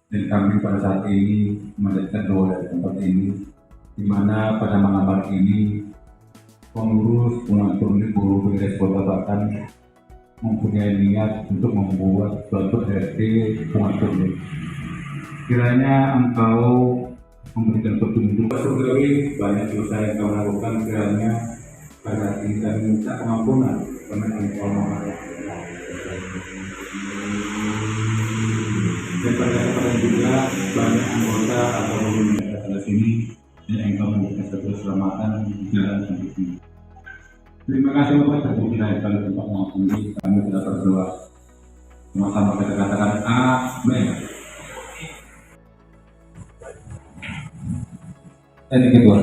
Dan kami pada saat ini mendapatkan doa dari tempat ini, di mana pada malam hari ini pengurus pengatur guru BPS Kota Batam mempunyai niat untuk membuat suatu RT pengatur. Kiranya engkau memberikan petunjuk. Sebenarnya banyak dosa yang kau lakukan, kiranya pada saat ini kami minta pengampunan karena engkau maha. Dan pada kesempatan juga banyak anggota atau pemerintah di sini dan engkau memberikan satu keselamatan di jalan sampai sini. Terima kasih Bapak, terbukti dari kali tempat mengampuni, kami tidak berdoa. Sama-sama kita katakan amin. Yang kedua,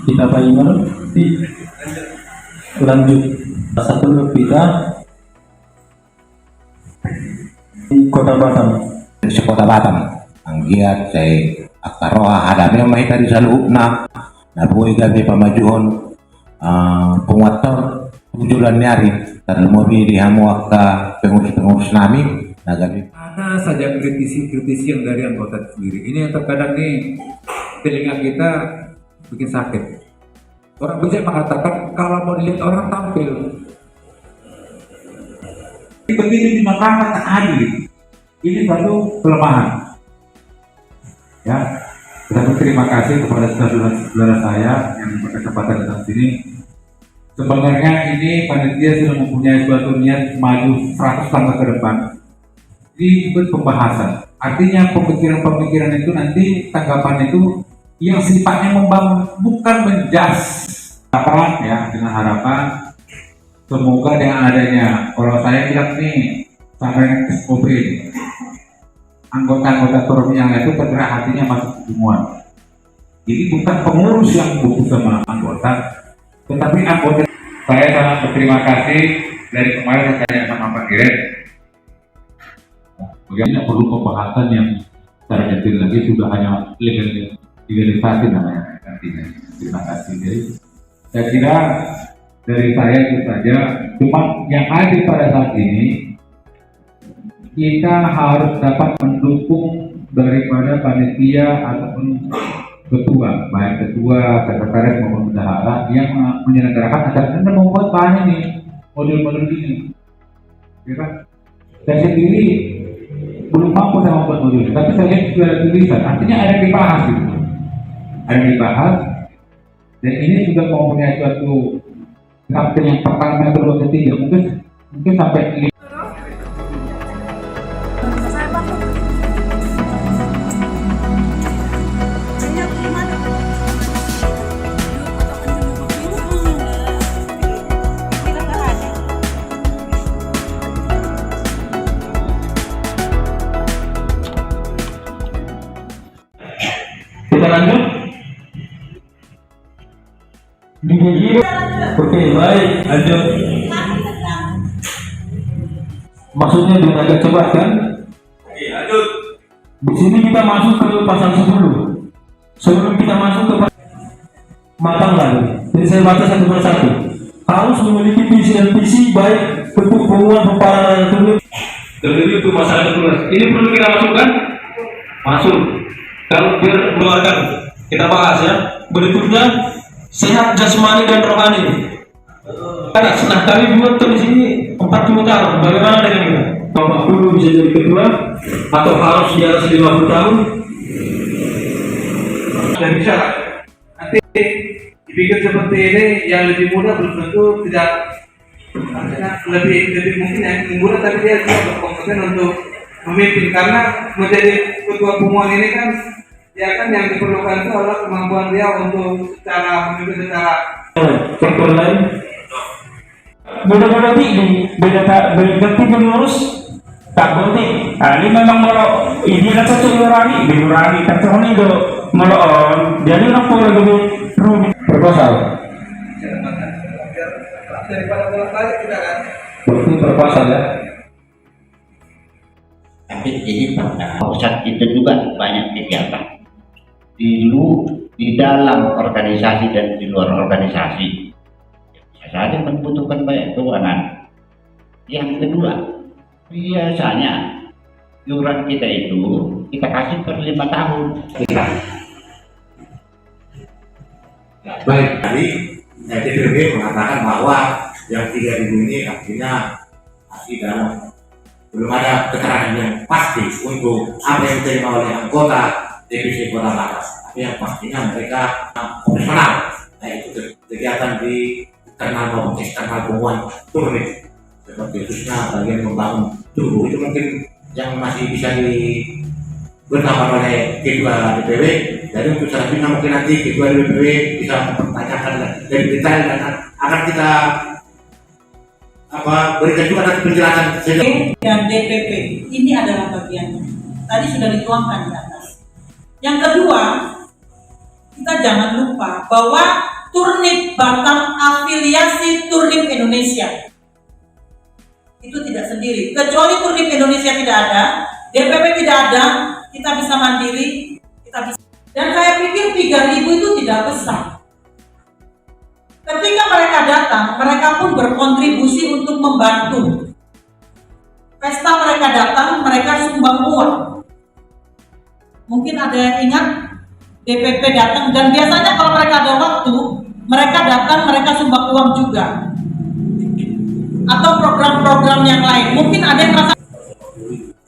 kita bayar di lanjut satu kita di Kota Batam. Sa Kota Batam, ang giat say akaroha hadami ang mahita di sa loob na nabuhay kami pamajuhon penguator tujuan nyari dan mobil dihamuak ke pengurus-pengurus namin nagabi. Ada saja kritisi yang dari anggota sendiri. Ini yang terkadang nih telinga kita bikin sakit. Orang bijak mengatakan kalau mau dilihat orang tampil. Begini di mahkamah tak adil. Ini satu kelemahan. Ya, kita berterima kasih kepada saudara-saudara saya yang berkesempatan datang sini. Sebenarnya ini panitia sudah mempunyai suatu niat maju 100 tahun ke depan. Ini ikut pembahasan. Artinya pemikiran-pemikiran itu nanti tanggapan itu yang sifatnya membangun, bukan menjas. Harapan ya, dengan harapan semoga dengan adanya, kalau saya bilang nih sampai SOP anggota-anggota forum yang itu tergerak hatinya masuk semua. Jadi bukan pengurus yang butuh sama anggota, tetapi anggota. Saya sangat berterima kasih dari kemarin saya sama Pak Direk. Bagaimana perlu pembahasan yang secara detail lagi, sudah hanya legalisasi namanya nantinya. Terima kasih. Jadi saya kira dari saya itu saja. Cuma yang ada pada saat ini kita harus dapat mendukung daripada panitia ataupun ketua, baik ketua, sekretaris maupun bendahara yang menyelenggarakan acara Anda membuat bahan ini, model-model ini. Ya kan? Saya sendiri belum mampu sama membuat model, tapi saya lihat sudah ada tulisan, artinya ada yang dibahas gitu. Ada yang dibahas, dan ini sudah mempunyai suatu tampil yang pertama, kedua, ketiga, mungkin sampai Kita lanjut. Oke, baik, lanjut. Maksudnya dengan agak cepat kan? Oke, lanjut. Di sini kita masuk ke pasal 10. Sebelum kita masuk ke matang lagi. Jadi saya baca satu persatu. Harus memiliki visi dan visi baik bentuk hubungan pemparan dan tulis. Terlebih itu masalah tulis. Ini perlu kita masukkan? Masuk. Kalau biar keluarkan kita bahas ya. Berikutnya sehat jasmani dan rohani. Nah kami buat tulis ini 40 tahun. Bagaimana dengan kita? Bapak dulu bisa jadi ketua atau harus di atas 50 tahun? Dan bisa nanti dipikir seperti ini, yang lebih muda belum tentu tidak lebih mungkin yang muda, tapi dia juga berkompeten untuk memimpin, karena menjadi ketua pemuan ini kan ya kan yang diperlukan itu adalah kemampuan dia untuk secara memimpin secara contoh lain beda-beda beda pengurus tak penting. Ini memang kalau ini ada satu nurani terconi do melon jadi orang pun lebih rumit proposal daripada bolak-balik kita kan bukti proposal ya. Tapi ini pada pusat itu juga banyak kegiatan di dalam organisasi dan di luar organisasi. Bisa saja membutuhkan banyak keuangan. Yang kedua, biasanya iuran kita itu kita kasih per 5 tahun. Baik, tadi DPP mengatakan bahwa yang 3.000 ini artinya masih dalam belum ada keterangan yang pasti untuk apa yang diterima oleh anggota DPC Kota Batas. Tapi yang pastinya mereka profesional, yaitu kegiatan di internal maupun eksternal hubungan turnik, seperti khususnya bagian membangun tubuh itu mungkin yang masih bisa diberitakan oleh ketua DPW. Jadi untuk selanjutnya mungkin nanti ketua DPW bisa mempertanyakan lebih detail dan akan kita berikan juga nanti penjelasan. Dan DPP ini adalah bagiannya. Tadi sudah dituangkan di atas. Yang kedua, kita jangan lupa bahwa Turnip Batam afiliasi Turnip Indonesia itu tidak sendiri. Kecuali Turnip Indonesia tidak ada, DPP tidak ada, kita bisa mandiri, kita bisa. Dan saya pikir 3.000 itu tidak besar. Ketika mereka datang, mereka pun berkontribusi untuk membantu. Pesta mereka datang, mereka sumbang uang. Mungkin ada yang ingat, DPP datang, dan biasanya kalau mereka ada waktu, mereka datang, mereka sumbang uang juga. Atau program-program yang lain. Mungkin ada yang merasa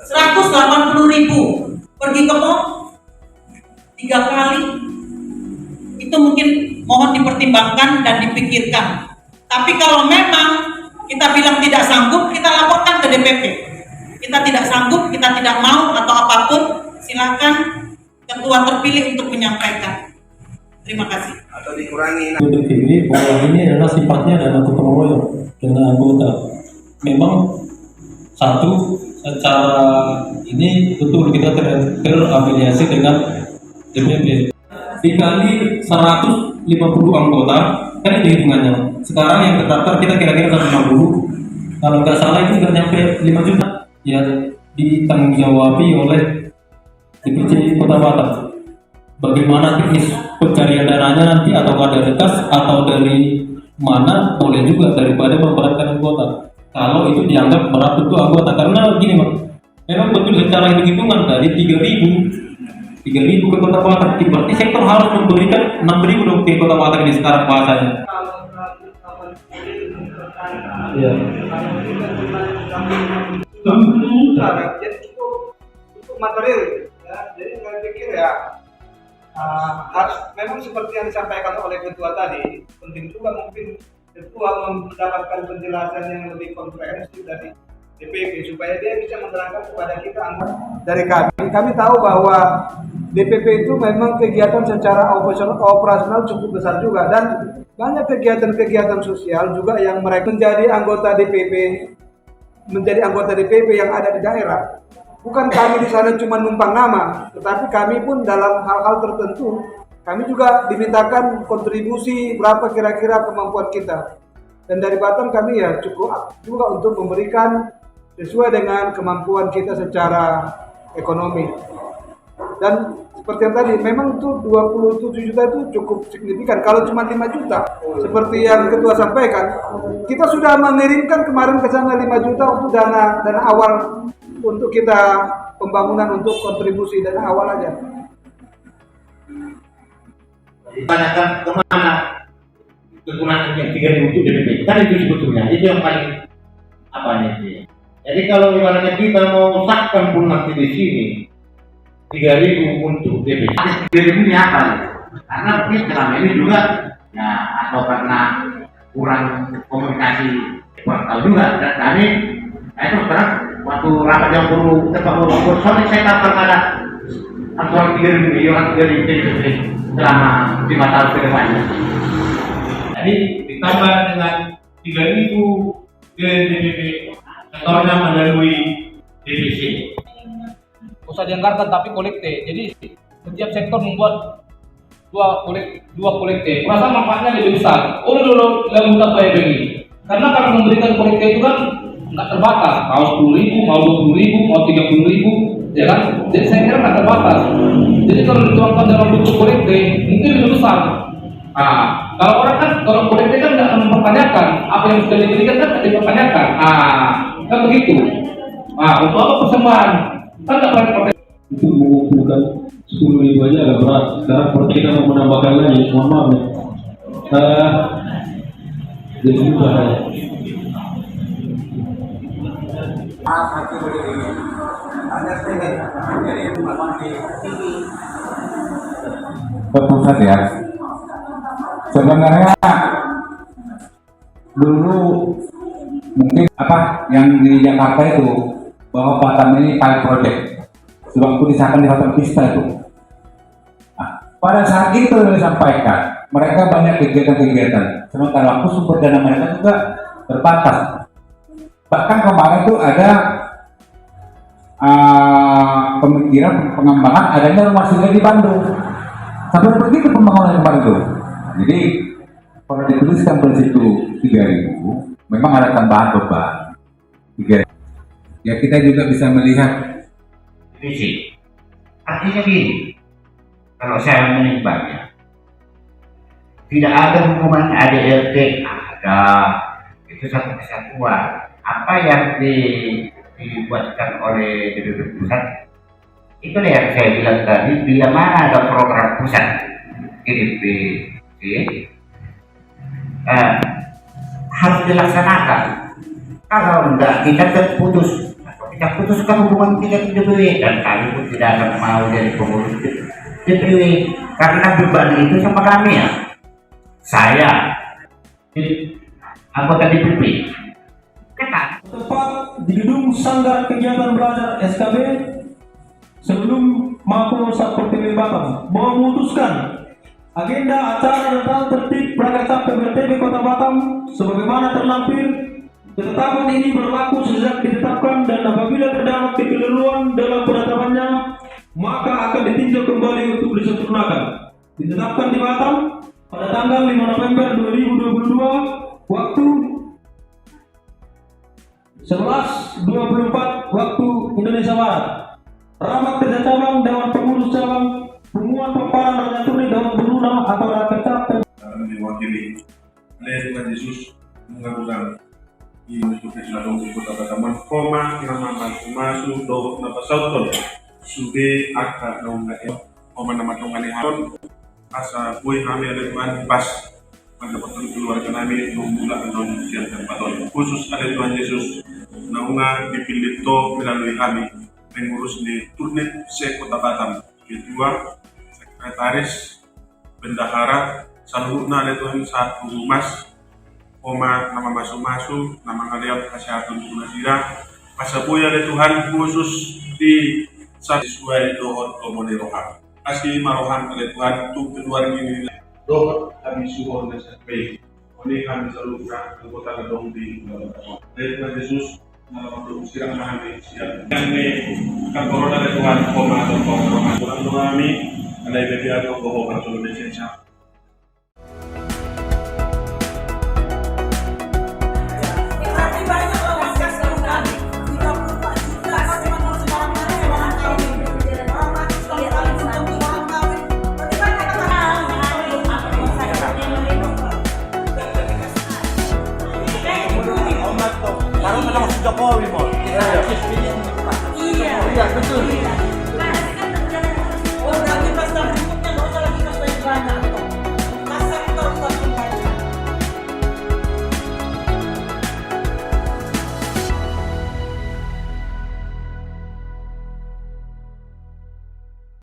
180.000 pergi ke mall 3 kali. Itu mungkin mohon dipertimbangkan dan dipikirkan. Tapi kalau memang kita bilang tidak sanggup, kita laporkan ke DPP. Kita tidak sanggup, kita tidak mau atau apapun, silakan ketua terpilih untuk menyampaikan. Terima kasih. Atau dikurangi. DPW bahwa ini adalah sifatnya adalah gotong royong dengan anggota. Memang satu secara ini betul kita terafiliasi dengan DPP. Dikali 150 anggota, kan itu hitungannya. Sekarang yang terdaftar kita kira-kira 150. Kalau nggak salah itu nggak nyampe 5 juta. Ya ditanggung jawabi oleh DPC Kota Batam. Bagaimana teknis pencarian dananya nanti, atau dari kas atau dari mana, boleh juga daripada memberatkan anggota. Kalau itu dianggap berat untuk anggota, karena gini Bang, memang betul secara hitung-hitungan dari 3.000 ke Kota Batam, berarti sektor harus memberikan 6.000 dong ke Kota Batam ini sekarang bahasanya. Iya. Jadi untuk material, ya. Jadi saya pikir ya harus memang seperti yang disampaikan oleh ketua tadi, penting juga mungkin ketua mendapatkan penjelasan yang lebih komprehensif dari DPP supaya dia bisa menerangkan kepada kita. Dari kami tahu bahwa DPP itu memang kegiatan secara operasional cukup besar juga, dan banyak kegiatan-kegiatan sosial juga yang mereka menjadi anggota DPP yang ada di daerah. Bukan kami di sana cuma numpang nama, tetapi kami pun dalam hal-hal tertentu kami juga dimintakan kontribusi berapa kira-kira kemampuan kita. Dan dari Batam kami ya cukup juga untuk memberikan sesuai dengan kemampuan kita secara ekonomi. Dan seperti yang tadi, memang itu 27 juta itu cukup signifikan. Kalau cuma 5 juta, seperti yang ketua sampaikan, kita sudah mengirimkan kemarin ke sana 5 juta untuk dana awal untuk kita pembangunan, untuk kontribusi dana awal aja. Ditanyakan kemana kekurangan yang 3.000 untuk DPP, kan itu sebetulnya itu yang paling itu. Jadi kalau ibaratnya kita mau sahkan pun nanti di sini 3.000 untuk DPP, 3.000 ini apa? Karena mungkin selama ini juga ya, atau karena kurang komunikasi kurang tahu juga, dan kami itu sekarang waktu rapat yang perlu soalnya saya tak pernah ada aturan 3.000 ini, orang 3.000 DPP selama 5 tahun ke depannya. Jadi ditambah dengan 3.000 ke DPP, sektornya melalui DPC. Usah dianggarkan tapi kolekte. Jadi setiap sektor membuat dua kolekte. Merasa manfaatnya lebih besar. Dulu lalu tak bayar ini. Karena kalau memberikan kolekte itu kan nggak terbatas. Mau 10.000, mau 20.000, mau 30.000, ya kan? Jadi saya kira nggak terbatas. Jadi kalau dituangkan dalam bentuk kolekte mungkin lebih besar. Kalau orang kan, kalau kolekte kan nggak akan mempertanyakan apa yang sudah diberikan, kan tidak dipertanyakan. Kan begitu. Untuk apa persembahan? Kan tak pakai Untuk mengumpulkan 10.000 aja agak berat. Sekarang kalau kita mau menambahkan lagi, mohon maaf nih. Jadi mudah ya. Ke pusat ya. Sebenarnya dulu mungkin apa yang di Jakarta itu bahwa Batam ini pilot project. Sewaktu disahkan di Hotel Vista itu. Nah, pada saat itu disampaikan mereka banyak kegiatan-kegiatan. Sementara waktu sumber dana mereka juga terbatas. Bahkan kemarin tuh ada pemikiran pengembangan adanya rumah singgah di Bandung. Sampai begitu pembangunan kemarin itu. Jadi kalau dituliskan pada situ 3.000, memang ada tambahan beban. 3.000. Ya kita juga bisa melihat. Visi. Artinya gini, kalau saya menimbangnya, tidak ada hubungan ADLT, ada itu satu kesatuan. Apa yang dibuatkan oleh DPP pusat, itulah yang saya bilang tadi, bila mana ada program pusat DPP harus dilaksanakan. Kalau enggak, kita terputus. Kita putuskan hubungan kita ke DPW, dan kami pun tidak akan mau jadi pengurus DPW karena beban itu sama kami ya. Saya anggota DPW ketat. Tepat di gedung Sanggar Kegiatan Belajar SKB sebelum Mapolsek PTB Batam memutuskan agenda acara dan tertib Prakasa PBTB Kota Batam sebagaimana terlampir. Ketetapan ini berlaku sejak ditetapkan dan apabila terdapat kekeliruan dalam penetapannya maka akan ditinjau kembali untuk disempurnakan. Ditetapkan di Batam pada tanggal 5 November 2022 waktu 11.24 waktu Indonesia Barat. Rapat kerja cabang, Dewan Pengurus Cabang, pengumuman paparan dan turun Dewan Berundang atau rapat cabang diwakili oleh Tuhan Yesus mengagungkan ini untuk selalu di kota Batam koma nama masuk do napa sauton sude aka naunga koma nama tongani haron asa boy kami ada Tuhan pas pada waktu keluarga kami memulai non siang dan baton khusus ada Tuhan Yesus naunga dipilih to melalui kami pengurus di turnet se kota Batam kedua sekretaris bendahara saluhna ada Tuhan satu mas Oma nama masuk nama kalian kesehatan tunasira pasabuya oleh Tuhan khusus di saat sesuai dohor komoni rohani kasih marohan oleh Tuhan untuk keluar ini dohor kami suhor nesapei oleh kami selalu anggota gedung di Tuhan Yesus dalam waktu sirang mahami siap ini kan corona oleh Tuhan koma atau rohani kurang kami ada ibadah atau bohong atau Indonesia. Iya, betul.